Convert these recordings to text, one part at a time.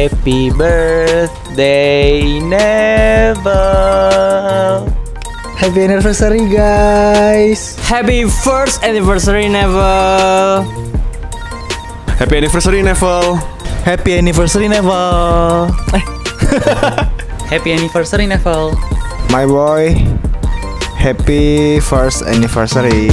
Happy birthday Neville. Happy anniversary guys. Happy first anniversary Neville. Happy anniversary Neville. Happy anniversary Neville. Happy anniversary Neville. My boy, happy first anniversary.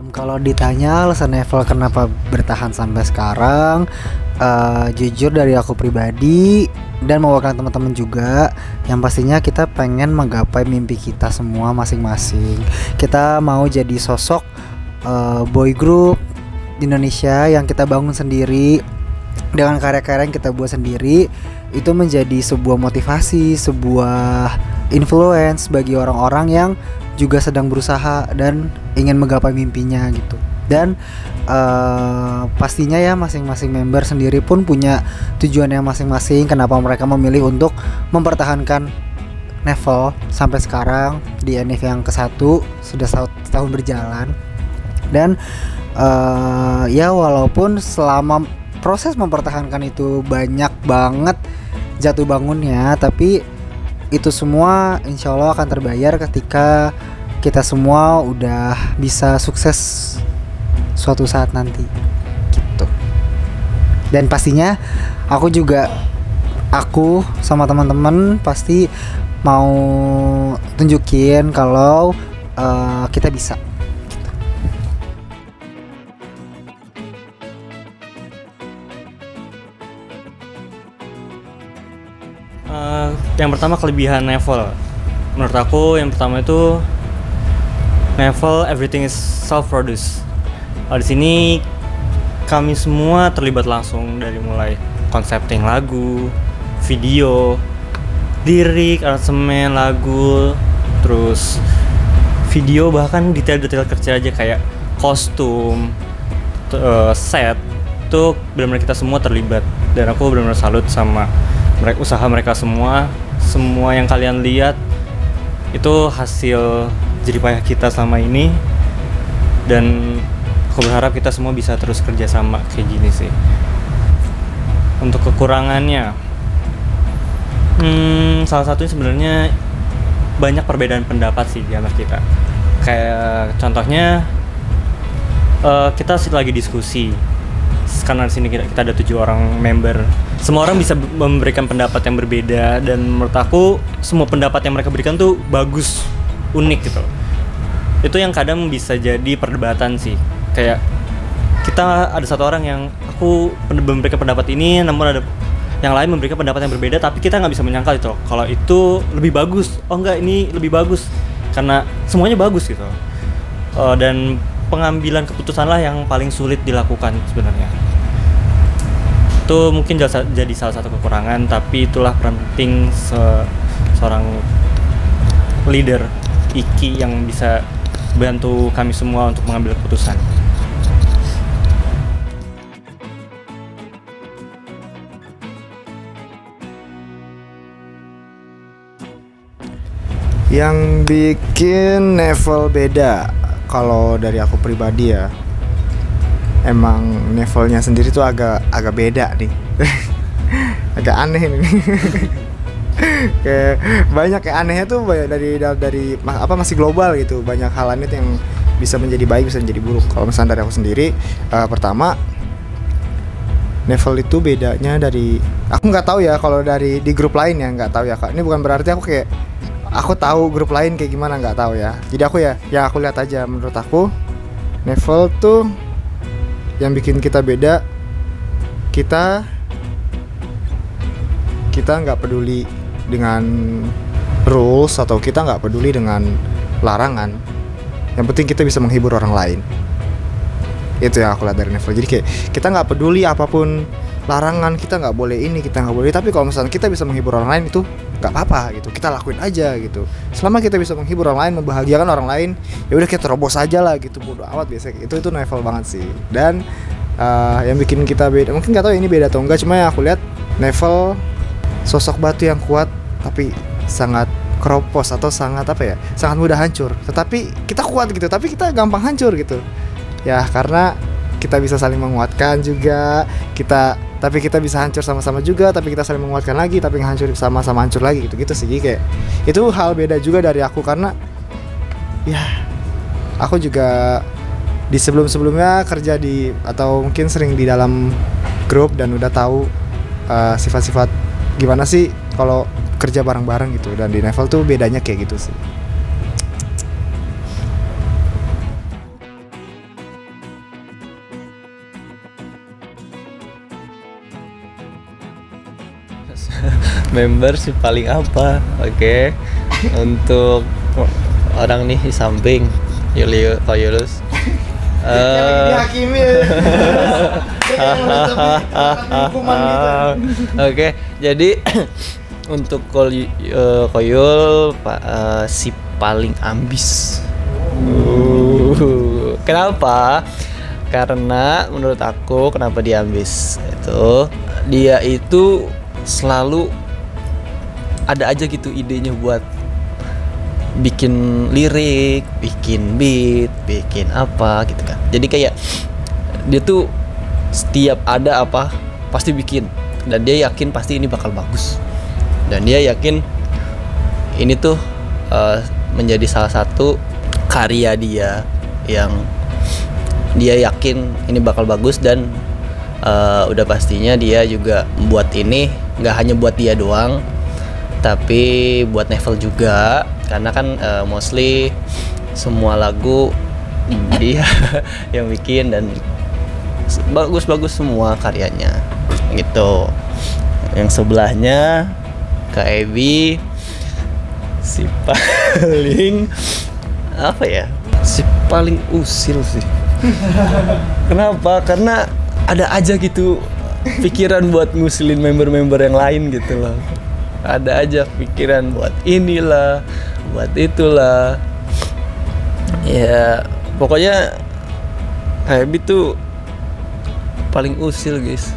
Kalau ditanya alasan Neville kenapa bertahan sampai sekarang, jujur dari aku pribadi dan mewakili teman-teman juga, yang pastinya kita pengen menggapai mimpi kita semua masing-masing. Kita mau jadi sosok boy group di Indonesia yang kita bangun sendiri dengan karya-karya yang kita buat sendiri. Itu menjadi sebuah motivasi, sebuah influence bagi orang-orang yang juga sedang berusaha dan ingin menggapai mimpinya gitu. Dan pastinya ya masing-masing member sendiri pun punya tujuannya masing-masing kenapa mereka memilih untuk mempertahankan Neville sampai sekarang di NF yang ke-1 sudah setahun berjalan. Dan ya walaupun selama proses mempertahankan itu banyak banget jatuh bangunnya, tapi itu semua insya Allah akan terbayar ketika kita semua udah bisa sukses suatu saat nanti gitu. Dan pastinya aku sama teman-teman pasti mau tunjukin kalau kita bisa. Yang pertama kelebihan Neville. Menurut aku yang pertama itu Neville everything is self-produced. Di sini kami semua terlibat langsung dari mulai konsepting lagu, video, lirik, aransemen lagu, terus video, bahkan detail-detail kecil aja kayak kostum, set, itu benar-benar kita semua terlibat. Dan aku benar-benar salut sama usaha mereka semua yang kalian lihat itu hasil jerih payah kita selama ini, dan aku berharap kita semua bisa terus kerja sama kayak gini sih. Untuk kekurangannya, salah satunya sebenarnya banyak perbedaan pendapat sih di antara kita. Kayak contohnya kita lagi diskusi. Karena di sini kita ada 7 orang member. Semua orang bisa memberikan pendapat yang berbeda, dan menurut aku semua pendapat yang mereka berikan tuh bagus, unik gitu. Itu yang kadang bisa jadi perdebatan sih. Kayak kita ada satu orang yang aku memberikan pendapat ini, namun ada yang lain memberikan pendapat yang berbeda, tapi kita nggak bisa menyangkal itu kalau itu lebih bagus. Oh enggak, ini lebih bagus, karena semuanya bagus gitu. Dan pengambilan keputusan lah yang paling sulit dilakukan sebenarnya. Itu mungkin jadi salah satu kekurangan, tapi itulah peran penting seorang leader Iki yang bisa bantu kami semua untuk mengambil keputusan. Yang bikin Neville beda, kalau dari aku pribadi ya, emang Neville-nya sendiri tuh agak beda nih. Agak aneh nih. Kayak banyak kayak anehnya tuh dari masih global gitu. Banyak hal aneh yang bisa menjadi baik, bisa menjadi buruk. Kalau misalnya dari aku sendiri, pertama Neville itu bedanya dari, aku nggak tahu ya kalau dari di grup lain ya, nggak tahu ya Kak. Ini bukan berarti aku tahu grup lain kayak gimana, nggak tahu ya. Jadi aku ya aku lihat aja. Menurut aku Neville tuh yang bikin kita beda, kita nggak peduli dengan rules atau kita nggak peduli dengan larangan. Yang penting kita bisa menghibur orang lain. Itu yang aku lihat dari Neville. Jadi kayak kita nggak peduli apapun larangan, kita nggak boleh ini, kita nggak boleh. Tapi kalau misalnya kita bisa menghibur orang lain, itu nggak apa-apa gitu. Kita lakuin aja gitu. Selama kita bisa menghibur orang lain, membahagiakan orang lain, ya udah kita terobos aja lah gitu. Bodo amat biasanya. Itu Neville banget sih. Dan yang bikin kita beda, mungkin nggak tahu ini beda atau enggak, cuma yang aku lihat Neville sosok batu yang kuat tapi sangat keropos atau sangat apa ya, sangat mudah hancur. Tetapi kita kuat gitu, tapi kita gampang hancur gitu. Ya karena kita bisa saling menguatkan juga, tapi kita bisa hancur sama-sama juga, tapi kita saling menguatkan lagi, tapi hancur sama-sama hancur lagi gitu sih. Jadi kayak itu hal beda juga dari aku, karena ya aku juga di sebelumnya kerja di atau mungkin sering di dalam grup dan udah tahu sifat-sifat gimana sih kalau kerja bareng-bareng gitu, dan di Nevel tuh bedanya kayak gitu sih. Member sih paling apa? Oke. Untuk orang nih di samping Yulus. Dihakimi. Oke, jadi untuk Koyul si paling ambis. Kenapa? Karena menurut aku kenapa dia ambis dia itu selalu ada aja gitu idenya buat bikin lirik, bikin beat, bikin apa gitu kan. Jadi kayak dia tuh setiap ada apa pasti bikin, dan dia yakin pasti ini bakal bagus, dan dia yakin ini tuh menjadi salah satu karya dia yang dia yakin ini bakal bagus, dan udah pastinya dia juga buat ini nggak hanya buat dia doang, tapi buat Nevel juga, karena kan mostly semua lagu dia yang bikin dan bagus-bagus semua karyanya gitu. Yang sebelahnya Kak Ebi si paling apa ya, si paling usil sih. Kenapa? Karena ada aja gitu pikiran buat ngusilin member-member yang lain gitu loh. Ada aja pikiran buat inilah, buat itulah. Ya pokoknya Habi tuh paling usil guys.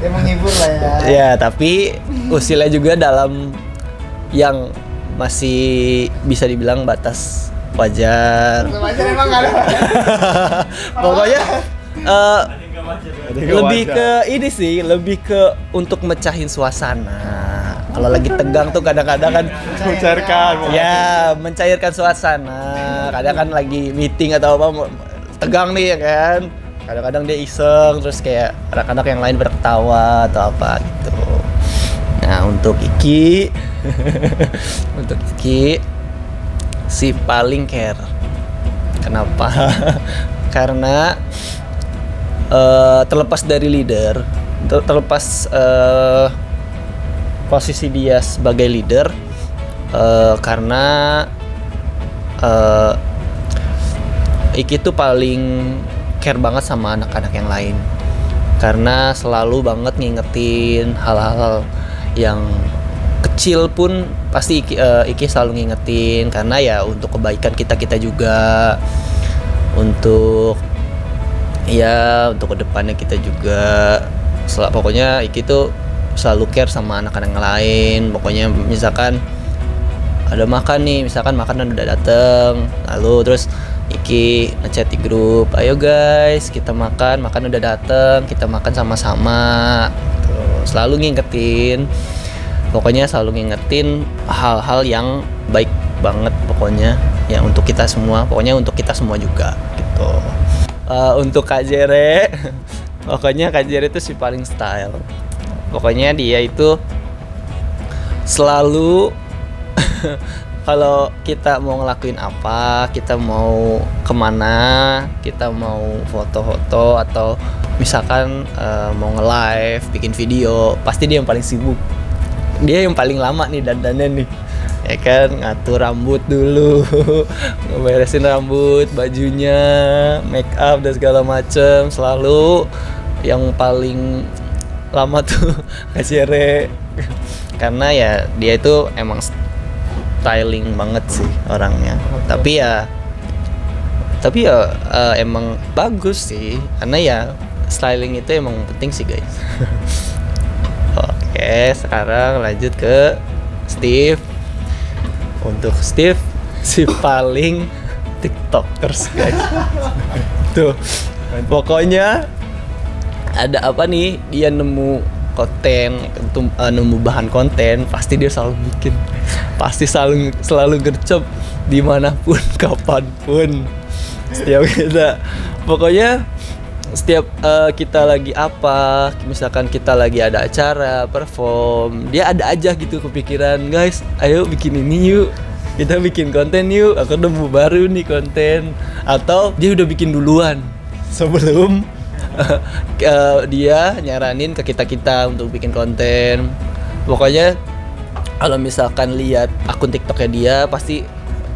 Dia menghibur lah ya. Ya tapi usilnya juga dalam yang masih bisa dibilang batas wajar. Wajar emang nggak ada. Pokoknya lebih ke ini sih, lebih ke untuk mecahin suasana. Kalau lagi tegang tuh kadang-kadang kan mencairkan suasana. Kadang kan lagi meeting atau apa tegang nih ya kan. Kadang-kadang dia iseng terus kayak anak-anak yang lain berketawa atau apa gitu. Nah, untuk Iki untuk Iki si paling care. Kenapa? Karena terlepas dari leader, terlepas posisi dia sebagai leader, karena Iki tuh paling care banget sama anak-anak yang lain, karena selalu banget ngingetin hal-hal yang kecil pun pasti Iki selalu ngingetin, karena ya untuk kebaikan kita juga, untuk kedepannya kita juga. Pokoknya Iki tuh selalu care sama anak-anak yang lain. Pokoknya misalkan ada makan nih, misalkan makanan udah dateng, lalu terus Iki ngechat di grup, ayo guys kita makan udah dateng, kita makan sama-sama. Tuh, selalu ngingetin, pokoknya selalu ngingetin hal-hal yang baik banget pokoknya, yang untuk kita semua, pokoknya untuk kita semua juga gitu. Untuk Kak Jere, pokoknya Kak Jere itu si paling style. Pokoknya dia itu selalu kalau kita mau ngelakuin apa, kita mau kemana, kita mau foto-foto atau misalkan mau nge-live, bikin video, pasti dia yang paling sibuk. Dia yang paling lama nih dandannya nih, ya kan, ngatur rambut dulu, ngeberesin rambut, bajunya, make up dan segala macem. Selalu yang paling lama tuh Kacere, karena ya dia itu emang styling banget sih orangnya. Tapi ya emang bagus sih, karena ya styling itu emang penting sih guys. Oke, sekarang lanjut ke Steve. Untuk Steve si paling tiktokers guys. Tuh pokoknya ada apa nih, dia nemu konten, nemu bahan konten, pasti dia selalu bikin, pasti selalu gercep dimanapun kapanpun. Setiap kita lagi apa, misalkan kita lagi ada acara perform, dia ada aja gitu kepikiran, guys ayo bikin ini yuk, kita bikin konten yuk, aku nemu baru nih konten, atau dia udah bikin duluan sebelum dia nyaranin ke kita untuk bikin konten. Pokoknya kalau misalkan lihat akun TikToknya dia, pasti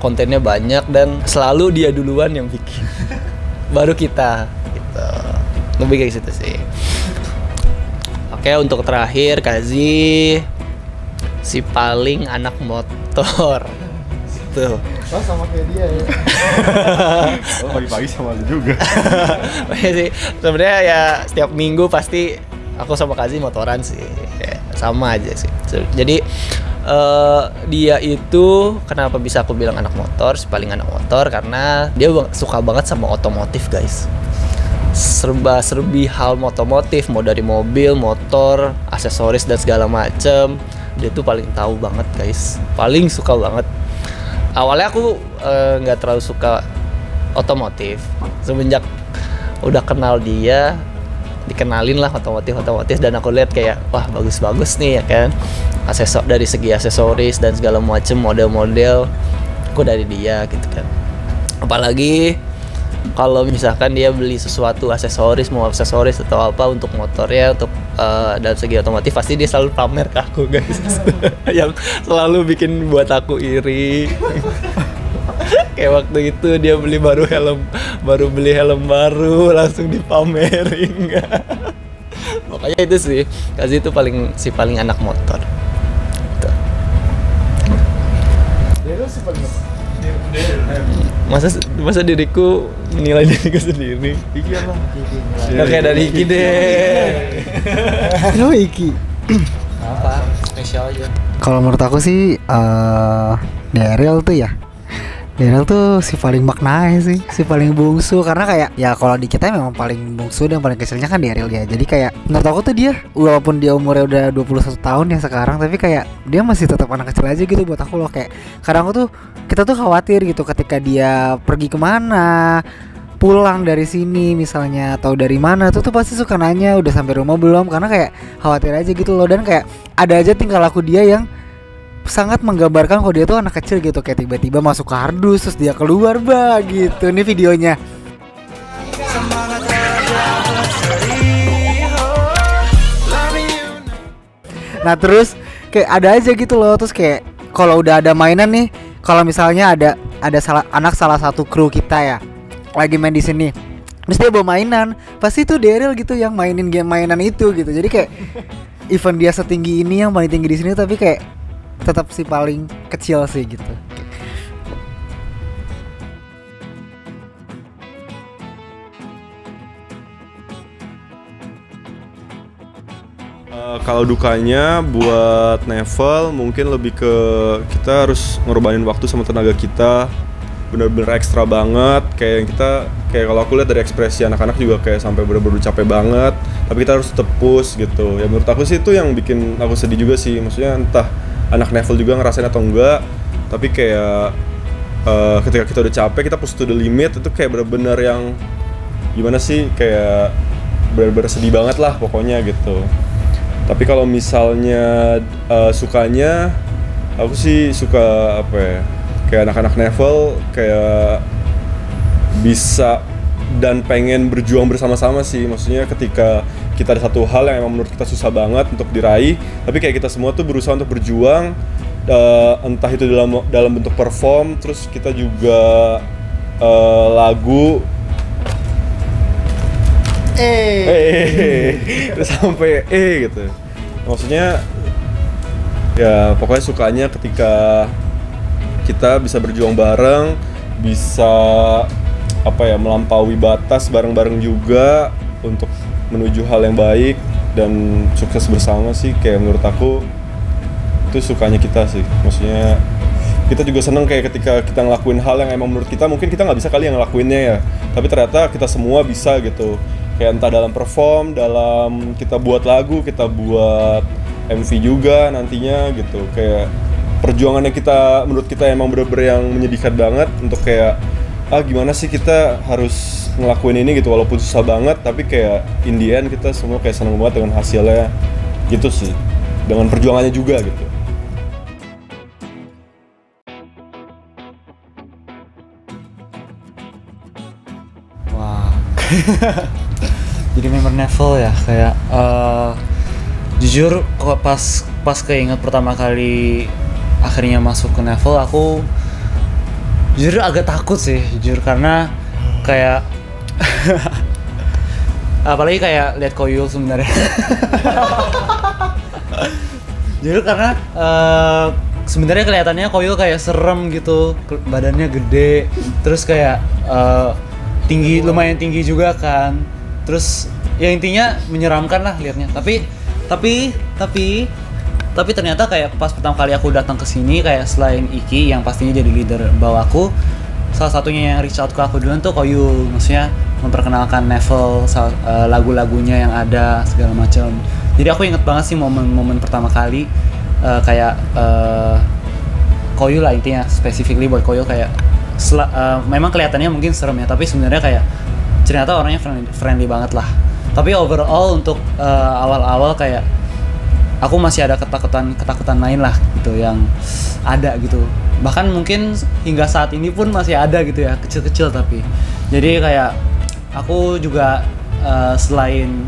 kontennya banyak dan selalu dia duluan yang bikin baru kita gitu. Lebih kayak gitu sih. Oke, untuk terakhir Kazi si paling anak motor tuh. Oh, sama kayak dia ya. Oh, pagi-pagi sama lu juga. Sih sebenarnya ya setiap minggu pasti aku sama Kazi motoran sih, ya, sama aja sih. Jadi dia itu kenapa bisa aku bilang anak motor, si paling anak motor, karena dia suka banget sama otomotif guys. Serba-serbi hal otomotif, mau dari mobil, motor, aksesoris dan segala macem, dia tuh paling tahu banget guys, paling suka banget. Awalnya aku nggak terlalu suka otomotif, semenjak udah kenal dia, dikenalin lah otomotif, dan aku lihat kayak wah bagus nih ya kan, dari segi aksesoris dan segala macem, model-model aku dari dia gitu kan. Apalagi kalau misalkan dia beli sesuatu aksesoris, mau aksesoris atau apa untuk motornya, untuk dalam segi otomotif, pasti dia selalu pamer ke aku guys. Yang selalu bikin buat aku iri. Kayak waktu itu dia baru beli helm baru langsung dipamerin. Makanya itu sih, Kazi itu paling anak motor. Tuh. Dia tuh si paling Masa diriku menilai diriku sendiri. Iki lah. Oke, dari Iki deh. Lo Iki. Apa? Spesial aja. Kalau menurut aku sih Daryl tuh ya. Daryl tuh si paling maknanya sih, si paling bungsu, karena kayak ya kalau di kita memang paling bungsu dan paling kecilnya kan Daryl ya. Jadi kayak menurut aku tuh dia walaupun dia umurnya udah 21 tahun ya sekarang, tapi kayak dia masih tetap anak kecil aja gitu buat aku loh. Kayak kadang aku tuh, kita tuh khawatir gitu ketika dia pergi kemana, pulang dari sini misalnya atau dari mana tuh pasti suka nanya udah sampai rumah belum, karena kayak khawatir aja gitu loh. Dan kayak ada aja tingkah laku dia yang sangat menggambarkan kalau dia tuh anak kecil gitu, kayak tiba-tiba masuk kardus terus dia keluar gitu. Ini videonya. Nah terus kayak ada aja gitu loh, terus kayak kalau udah ada mainan nih, kalau misalnya ada salah satu kru kita ya lagi main di sini, terus dia bawa mainan, pasti tuh Daryl gitu yang mainin game mainan itu gitu. Jadi kayak even dia setinggi ini, yang paling tinggi di sini, tapi kayak tetap si paling kecil sih gitu. Kalau dukanya buat Neville mungkin lebih ke kita harus ngorbanin waktu sama tenaga kita, bener-bener ekstra banget. Kayak kalau aku lihat dari ekspresi anak-anak juga kayak sampai bener-bener capek banget, tapi kita harus tetep push gitu. Ya menurut aku sih itu yang bikin aku sedih juga sih. Maksudnya entah anak Neville juga ngerasain atau enggak, tapi kayak ketika kita udah capek, kita push to the limit, itu kayak bener-bener yang gimana sih, kayak bener-bener sedih banget lah pokoknya gitu. Tapi kalau misalnya sukanya, aku sih suka apa ya, kayak anak-anak Neville kayak bisa dan pengen berjuang bersama-sama sih. Maksudnya ketika kita ada satu hal yang emang menurut kita susah banget untuk diraih, tapi kayak kita semua tuh berusaha untuk berjuang, entah itu dalam bentuk perform, terus kita juga lagu terus sampai gitu. Maksudnya ya pokoknya sukanya ketika kita bisa berjuang bareng, bisa apa ya, melampaui batas bareng-bareng juga untuk menuju hal yang baik dan sukses bersama sih. Kayak menurut aku itu sukanya kita sih. Maksudnya kita juga seneng kayak ketika kita ngelakuin hal yang emang menurut kita mungkin kita nggak bisa kali yang ngelakuinnya ya, tapi ternyata kita semua bisa gitu. Kayak entah dalam perform, dalam kita buat lagu, kita buat MV juga nantinya gitu. Kayak perjuangan yang kita menurut kita emang bener-bener yang menyedihkan banget untuk kayak gimana sih kita harus ngelakuin ini gitu walaupun susah banget, tapi kayak in the end kita semua kayak seneng banget dengan hasilnya gitu sih, dengan perjuangannya juga gitu. Wah. Jadi member Neville ya, kayak jujur kok pas keinget pertama kali akhirnya masuk ke Neville, aku jujur agak takut sih, jujur, karena kayak apalagi kayak lihat Koyul sebenarnya. Jujur karena sebenarnya kelihatannya Koyul kayak serem gitu, badannya gede, terus kayak tinggi, lumayan tinggi juga kan. Terus ya intinya menyeramkan lah liatnya. Tapi ternyata kayak pas pertama kali aku datang ke sini, kayak selain Iki yang pastinya jadi leader bawahku, salah satunya yang reach out ke aku duluan tuh Koyul, maksudnya memperkenalkan Neville, lagu-lagunya yang ada segala macam. Jadi aku inget banget sih momen-momen pertama kali kayak Koyul lah, intinya specifically buat Koyul kayak memang kelihatannya mungkin serem ya, tapi sebenarnya kayak ternyata orangnya friendly banget lah. Tapi overall untuk awal-awal kayak aku masih ada ketakutan lain lah gitu yang ada gitu. Bahkan mungkin hingga saat ini pun masih ada gitu ya, kecil-kecil tapi. Jadi kayak aku juga selain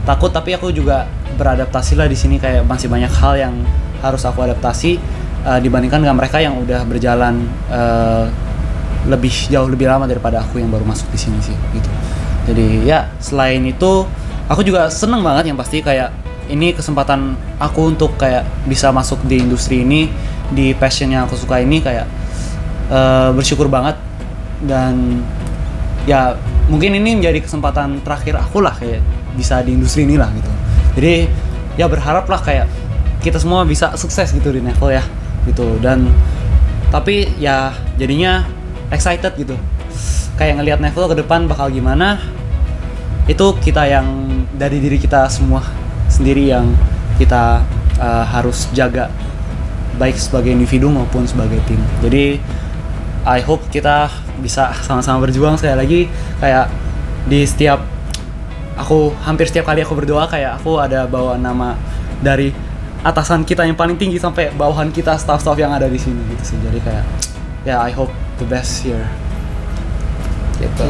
takut, tapi aku juga beradaptasi lah di sini, kayak masih banyak hal yang harus aku adaptasi dibandingkan dengan mereka yang udah berjalan jauh lebih lama daripada aku yang baru masuk di sini sih gitu. Jadi ya selain itu aku juga seneng banget yang pasti kayak ini kesempatan aku untuk kayak bisa masuk di industri ini, di passion yang aku suka ini, kayak bersyukur banget. Dan ya mungkin ini menjadi kesempatan terakhir aku lah kayak bisa di industri ini lah gitu. Jadi ya berharap lah kayak kita semua bisa sukses gitu di Neville ya gitu. Dan tapi ya jadinya excited gitu, kayak ngelihat Neville ke depan bakal gimana, itu kita yang dari diri kita semua sendiri yang kita harus jaga, baik sebagai individu maupun sebagai tim. Jadi I hope kita bisa sama-sama berjuang. Sekali lagi kayak di hampir setiap kali aku berdoa kayak aku ada bawa nama dari atasan kita yang paling tinggi sampai bawahan kita, staff-staff yang ada di sini gitu sih. Jadi kayak ya I hope the best here gitu.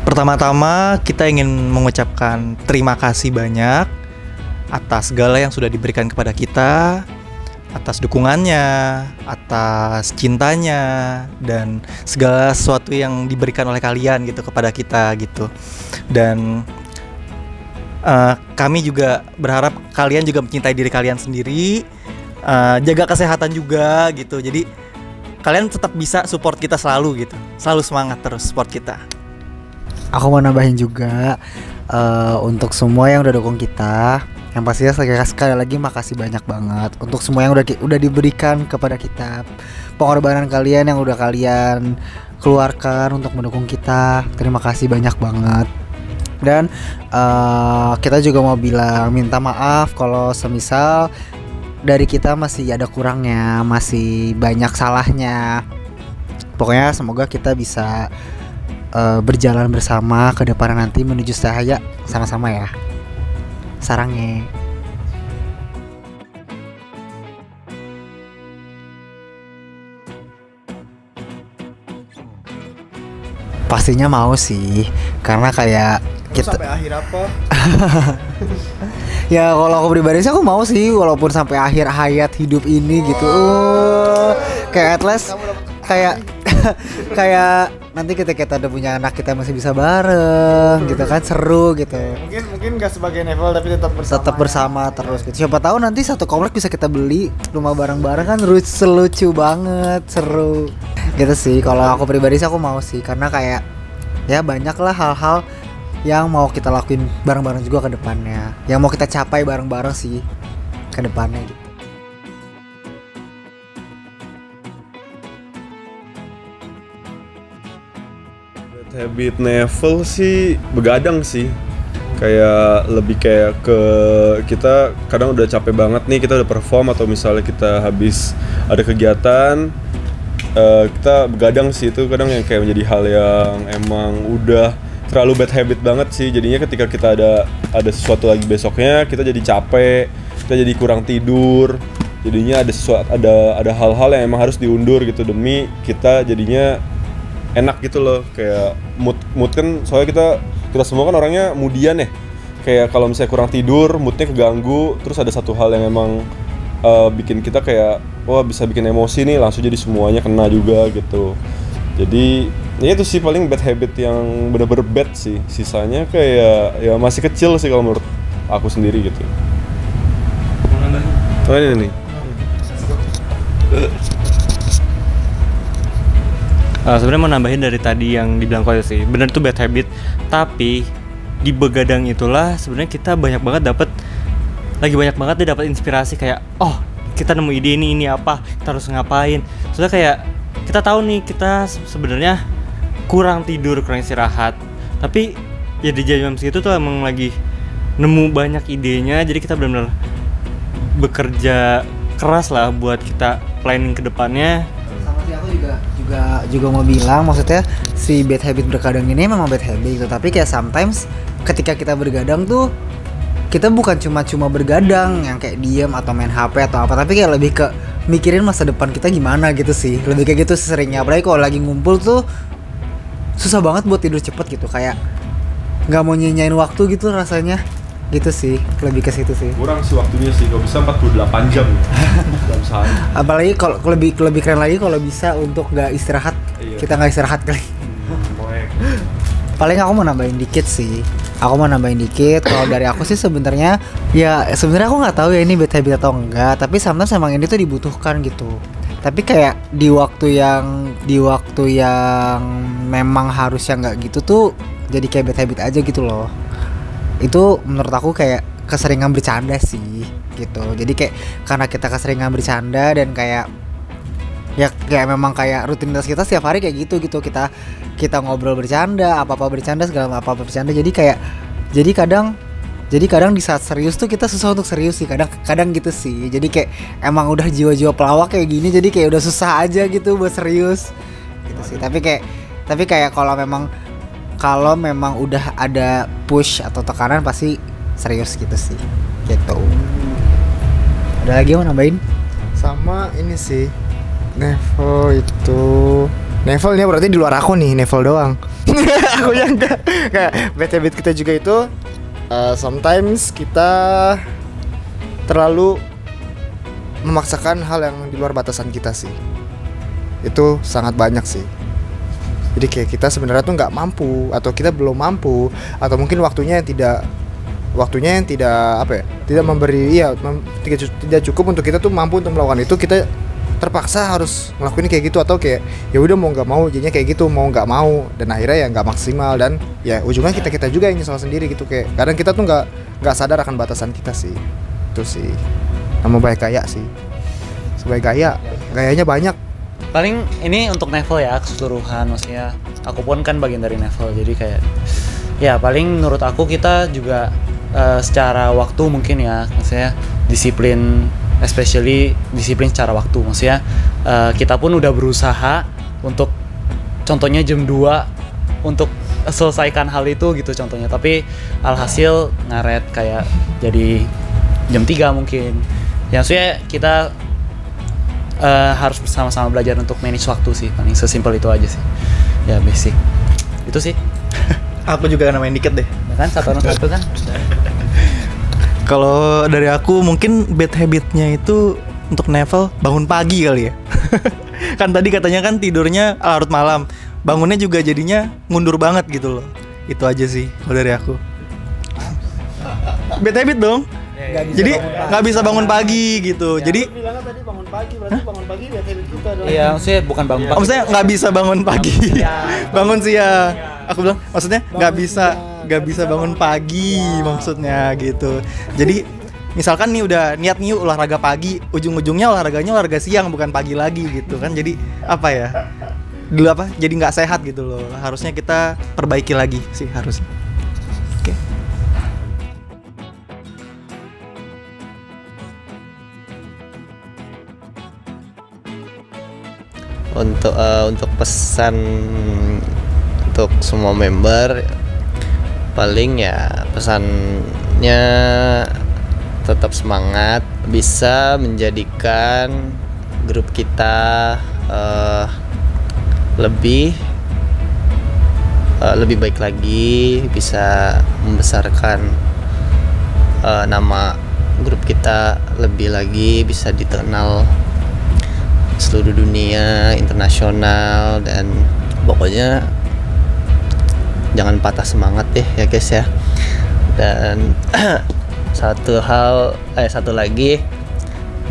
Pertama-tama kita ingin mengucapkan terima kasih banyak atas segala yang sudah diberikan kepada kita, atas dukungannya, atas cintanya, dan segala sesuatu yang diberikan oleh kalian gitu kepada kita gitu. Dan kami juga berharap kalian juga mencintai diri kalian sendiri, jaga kesehatan juga gitu. Jadi kalian tetap bisa support kita selalu gitu, selalu semangat terus support kita. Aku mau nambahin juga untuk semua yang udah dukung kita. Yang pastinya sekali lagi makasih banyak banget untuk semua yang udah diberikan kepada kita. Pengorbanan kalian yang udah kalian keluarkan untuk mendukung kita. Terima kasih banyak banget. Dan kita juga mau minta maaf kalau semisal dari kita masih ada kurangnya, masih banyak salahnya. Pokoknya semoga kita bisa berjalan bersama ke depan nanti menuju cahaya sama-sama ya. Sarangnya. Pastinya mau sih, karena kayak kita sampai akhir apa? Ya kalau aku pribadi sih aku mau sih, walaupun sampai akhir hayat hidup ini gitu. Kayak at least kayak nanti kita udah punya anak, kita masih bisa bareng gitu kan, seru gitu. Mungkin gak sebagai Neville tapi tetap bersama terus gitu. Siapa tahu nanti satu komplek bisa kita beli rumah bareng-bareng kan, lucu banget, seru gitu sih. Kalau aku pribadi sih aku mau sih, karena kayak Ya banyaklah hal-hal yang mau kita lakuin bareng-bareng juga ke depannya, yang mau kita capai bareng-bareng sih ke depannya gitu. Bad habit Neville sih begadang sih. Kayak lebih kayak ke kita kadang udah capek banget nih, kita udah perform atau misalnya kita habis ada kegiatan, kita begadang sih. Itu kadang yang kayak menjadi hal yang emang udah terlalu bad habit banget sih. Jadinya ketika kita ada sesuatu lagi besoknya, kita jadi capek, kita jadi kurang tidur. Jadinya ada hal-hal yang emang harus diundur gitu demi kita jadinya enak gitu loh. Kayak mood kan, soalnya kita semua kan orangnya moodian ya. Kayak kalau misalnya kurang tidur, moodnya keganggu, terus ada satu hal yang emang bikin kita kayak wah bisa bikin emosi nih, langsung jadi semuanya kena juga gitu. Jadi ya itu sih paling bad habit yang bener-bener bad sih. Sisanya kayak ya masih kecil sih kalau menurut aku sendiri gitu. Oh ini nih. Sebenarnya mau nambahin dari tadi yang dibilang Koyo sih, bener tuh bad habit. Tapi di begadang itulah sebenarnya kita banyak banget dapat inspirasi kayak kita nemu ide ini apa, kita harus ngapain. Soalnya kayak kita tahu nih kita sebenarnya kurang tidur, kurang istirahat. Tapi ya di jam segitu tuh emang lagi nemu banyak idenya, jadi kita benar-benar bekerja keras lah buat kita planning ke depannya. Sama sih, aku juga mau bilang, maksudnya si bad habit bergadang ini memang bad habit gitu, tapi kayak sometimes ketika kita bergadang tuh kita bukan cuma bergadang yang kayak diem atau main HP atau apa, tapi kayak lebih ke mikirin masa depan kita gimana gitu sih, lebih kayak gitu seringnya. Apalagi kalau lagi ngumpul tuh susah banget buat tidur cepet gitu, kayak nggak mau nyanyain waktu gitu rasanya gitu sih, lebih ke situ sih. Kurang sih waktunya sih, kalau bisa 48 jam dalam sehari. Apalagi kalau lebih keren lagi kalau bisa untuk nggak istirahat. Iya. Kita nggak istirahat kali. Paling aku mau nambahin dikit sih. Kalau dari aku sih sebenarnya aku nggak tahu ya ini bad habit atau enggak, tapi sometimes emang ini tuh dibutuhkan gitu. Tapi kayak di waktu yang memang harusnya nggak gitu tuh jadi kayak bad habit aja gitu loh. Itu menurut aku kayak keseringan bercanda sih gitu. Jadi kayak karena kita keseringan bercanda dan kayak memang kayak rutinitas kita setiap hari kayak gitu kita ngobrol bercanda, apa bercanda, segala apa bercanda. Jadi kadang di saat serius tuh kita susah untuk serius sih, kadang gitu sih. Jadi kayak emang udah jiwa-jiwa pelawak kayak gini, jadi kayak udah susah aja gitu buat serius gitu sih. Tapi kayak kalau memang udah ada push atau tekanan pasti serius gitu sih gitu. Ada lagi yang mau nambahin? Sama ini sih, Neville ini berarti di luar aku nih, Neville doang. Aku yang enggak bad habit kita juga itu sometimes kita terlalu memaksakan hal yang di luar batasan kita sih. Itu sangat banyak sih. Jadi kayak kita sebenarnya tuh nggak mampu, atau kita belum mampu, atau mungkin waktunya yang tidak tidak cukup untuk kita tuh mampu untuk melakukan itu. Kita terpaksa harus ngelakuin kayak gitu, atau kayak ya udah mau nggak mau jadinya kayak gitu, mau nggak mau, dan akhirnya ya nggak maksimal, dan ya ujungnya kita juga yang nyesal sendiri gitu. Kayak kadang kita tuh nggak sadar akan batasan kita sih. Itu sih nama baik gaya sih, sebagai gayanya banyak. Paling ini untuk Neville ya keseluruhan, maksudnya aku pun kan bagian dari Neville, jadi kayak ya paling menurut aku kita juga secara waktu mungkin ya, maksudnya disiplin, especially disiplin secara waktu. Maksudnya kita pun udah berusaha untuk contohnya jam 2 untuk selesaikan hal itu gitu contohnya, tapi alhasil ngaret kayak jadi jam 3 mungkin. Ya maksudnya kita harus bersama-sama belajar untuk manage waktu sih, paling sesimpel itu aja sih. Ya basic itu sih. Aku juga nambahin dikit deh. Ya kan satu kan. Kalau dari aku mungkin bad habitnya itu untuk Neville bangun pagi kali ya. Kan tadi katanya kan tidurnya larut malam, bangunnya juga jadinya ngundur banget gitu loh. Itu aja sih kalau dari aku. Bad habit dong. Jadi nggak bisa bangun pagi gitu. Ya, jadi bilangnya tadi bangun pagi, berarti bangun pagi bad habit juga dong. Iya, maksudnya bukan bangun pagi. Maksudnya nggak bisa bangun pagi. Bangun siang. Aku bilang maksudnya nggak bisa bangun pagi maksudnya gitu. Jadi misalkan nih udah niat nih olahraga pagi, ujung-ujungnya olahraga siang bukan pagi lagi gitu kan. Jadi apa ya? Dulu apa? Jadi nggak sehat gitu loh. Harusnya kita perbaiki lagi sih harusnya. Oke. Untuk pesan untuk semua member, paling ya pesannya tetap semangat, bisa menjadikan grup kita lebih baik lagi, bisa membesarkan nama grup kita lebih lagi, bisa dikenal seluruh dunia, internasional, dan pokoknya jangan patah semangat deh ya guys ya. Dan satu lagi,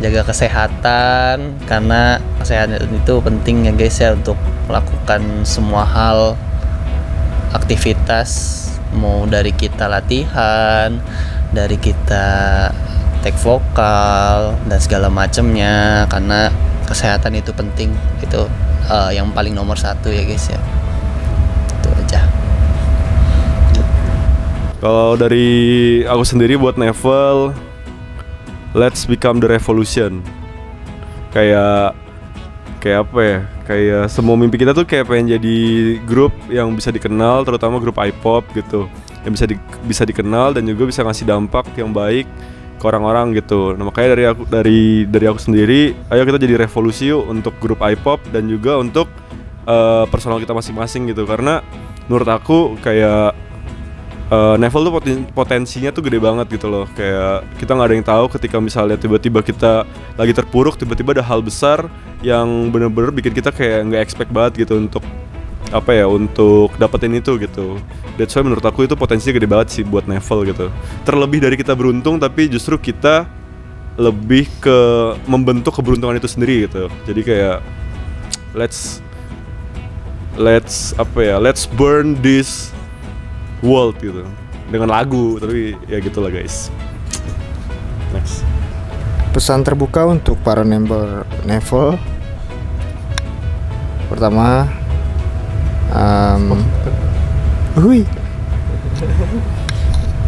jaga kesehatan, karena kesehatan itu penting ya guys ya, untuk melakukan semua hal, aktivitas, mau dari kita latihan, dari kita take vokal dan segala macamnya, karena kesehatan itu penting, itu yang paling nomor satu ya guys ya. Itu aja. Kalau dari aku sendiri buat Nevel, let's become the revolution. Kayak apa ya? Kayak semua mimpi kita tuh kayak pengen jadi grup yang bisa dikenal, terutama grup I-pop gitu, yang bisa dikenal dan juga bisa ngasih dampak yang baik ke orang-orang gitu. Nah, makanya dari aku sendiri, ayo kita jadi revolusi yuk untuk grup I-pop dan juga untuk personal kita masing-masing gitu. Karena menurut aku kayak Nevel tuh potensinya tuh gede banget gitu loh. Kayak kita nggak ada yang tahu ketika misalnya tiba-tiba kita lagi terpuruk, tiba-tiba ada hal besar yang bener-bener bikin kita kayak nggak expect banget gitu untuk untuk dapetin itu gitu. That's why menurut aku itu potensinya gede banget sih buat Nevel gitu. Terlebih dari kita beruntung, tapi justru kita lebih ke membentuk keberuntungan itu sendiri gitu. Jadi kayak let's burn this world gitu dengan lagu, tapi ya gitulah guys. Next. Pesan terbuka untuk para member Nevel. Pertama,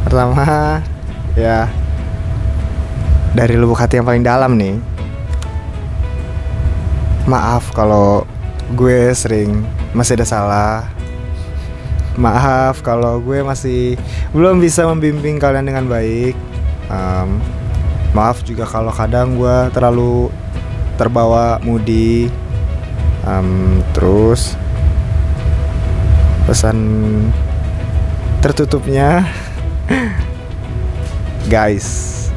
pertama ya dari lubuk hati yang paling dalam nih, maaf kalau gue masih ada salah. Maaf kalau gue masih belum bisa membimbing kalian dengan baik. Maaf juga kalau kadang gue terlalu terbawa moody. Terus pesan tertutupnya, guys,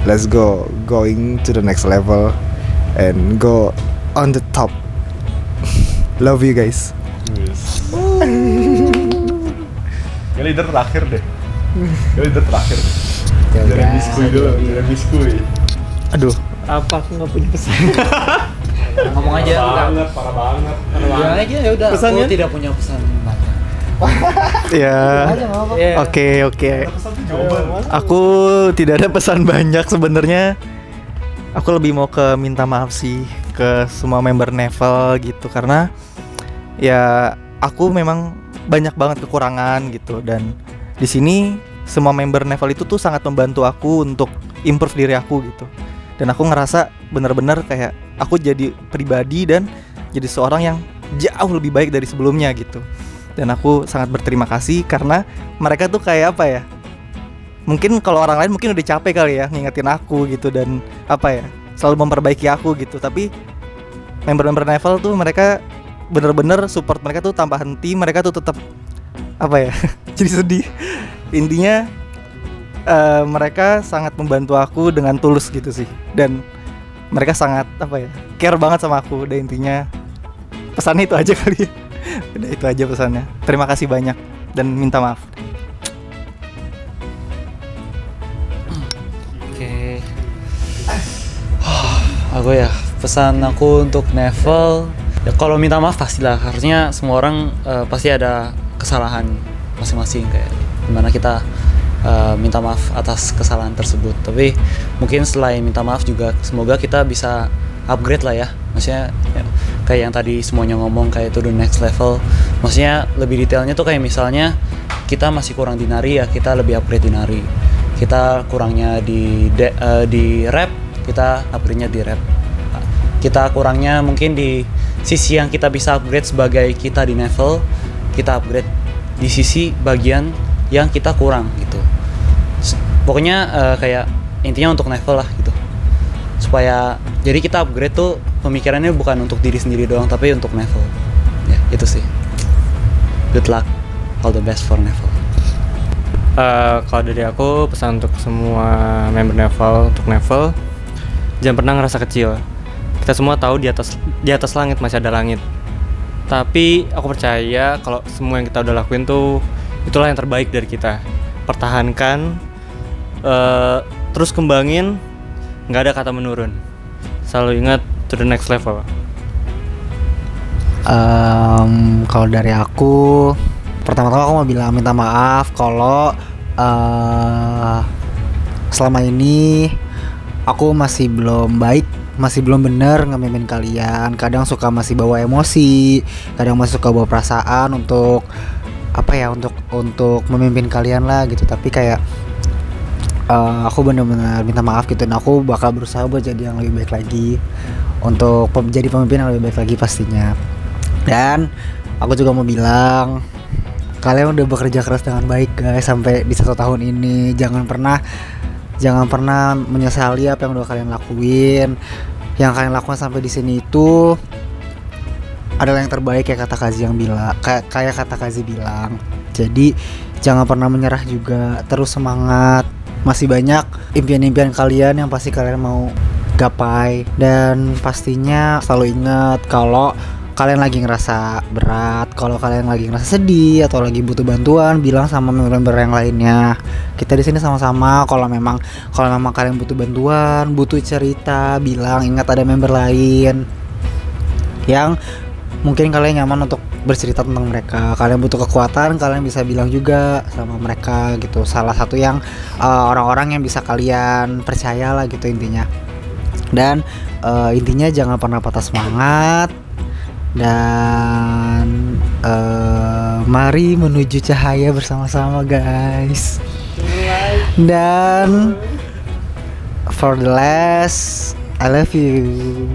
let's going to the next level and go on the top. Love you guys. Kayak leader terakhir deh. Jangan biskui dulu, jangan biskui. Aduh, Apa aku nggak punya pesan? Ngomong aja udah. Parah banget. Bilang aja ya udah. Pesannya? Aku tidak punya pesan banyak. ya. Oke. Aku tidak ada pesan banyak sebenarnya. Aku lebih mau minta maaf sih ke semua member Nevel gitu, karena ya aku memang banyak banget kekurangan gitu, dan di sini semua member Nevel itu tuh sangat membantu aku untuk improve diri aku gitu. Dan aku ngerasa bener-bener kayak aku jadi pribadi dan jadi seorang yang jauh lebih baik dari sebelumnya gitu. Dan aku sangat berterima kasih karena mereka tuh kayak apa ya, mungkin kalau orang lain mungkin udah capek kali ya ngingetin aku gitu, dan apa ya, selalu memperbaiki aku gitu. Tapi member-member Nevel tuh mereka bener-bener support, mereka tuh tanpa henti, mereka tuh tetap apa ya jadi sedih. Intinya mereka sangat membantu aku dengan tulus gitu sih, dan mereka sangat apa ya, care banget sama aku. Dan intinya pesannya itu aja kali ya. Udah itu aja pesannya. Terima kasih banyak dan minta maaf. Oke. Aku ya, pesan aku untuk Nevel, Ya, kalau minta maaf pastilah, harusnya semua orang pasti ada kesalahan masing-masing, kayak gimana kita minta maaf atas kesalahan tersebut. Tapi mungkin selain minta maaf juga semoga kita bisa upgrade lah ya, maksudnya ya, kayak yang tadi semuanya ngomong kayak to the next level. Maksudnya lebih detailnya tuh kayak misalnya kita masih kurang di nari ya, kita lebih upgrade di nari. Kita kurangnya di rap, kita upgrade-nya di rap. Kita kurangnya mungkin di sisi yang kita bisa upgrade sebagai kita di Neville, kita upgrade di sisi bagian yang kita kurang gitu. Pokoknya kayak intinya untuk Neville lah gitu. Supaya jadi kita upgrade tuh pemikirannya bukan untuk diri sendiri doang tapi untuk Neville. Ya, itu sih. Good luck. All the best for Neville. Kalau dari aku pesan untuk semua member Neville, untuk Neville, jangan pernah ngerasa kecil. Kita semua tahu di atas langit masih ada langit. Tapi aku percaya kalau semua yang kita udah lakuin tuh itulah yang terbaik dari kita. Pertahankan, terus kembangin, nggak ada kata menurun. Selalu ingat to the next level. Kalau dari aku, pertama-tama aku mau bilang minta maaf kalau selama ini aku masih belum baik, masih belum benar ngemimpin kalian. Kadang suka masih bawa emosi, kadang masih suka bawa perasaan untuk apa ya, untuk memimpin kalian lah gitu. Tapi kayak aku benar-benar minta maaf gitu, dan aku bakal berusaha buat jadi yang lebih baik lagi, untuk jadi pemimpin yang lebih baik lagi pastinya. Dan aku juga mau bilang kalian udah bekerja keras dengan baik guys sampai di 1 tahun ini. Jangan pernah menyesali apa yang udah kalian lakuin. Yang kalian lakukan sampai di sini itu adalah yang terbaik, kayak kata Kazi bilang. Jadi jangan pernah menyerah juga, terus semangat. Masih banyak impian-impian kalian yang pasti kalian mau gapai. Dan pastinya selalu ingat kalau kalian lagi ngerasa berat, kalau kalian lagi ngerasa sedih atau lagi butuh bantuan, bilang sama member yang lainnya. Kita di sini sama-sama. Kalau memang kalian butuh bantuan, butuh cerita, bilang. Ingat ada member lain yang mungkin kalian nyaman untuk bercerita tentang mereka. Kalian butuh kekuatan, kalian bisa bilang juga sama mereka gitu. Salah satu yang orang-orang yang bisa kalian percaya lah gitu intinya. Dan intinya jangan pernah patah semangat. Dan mari menuju cahaya bersama-sama guys. Dan for the last, I love you.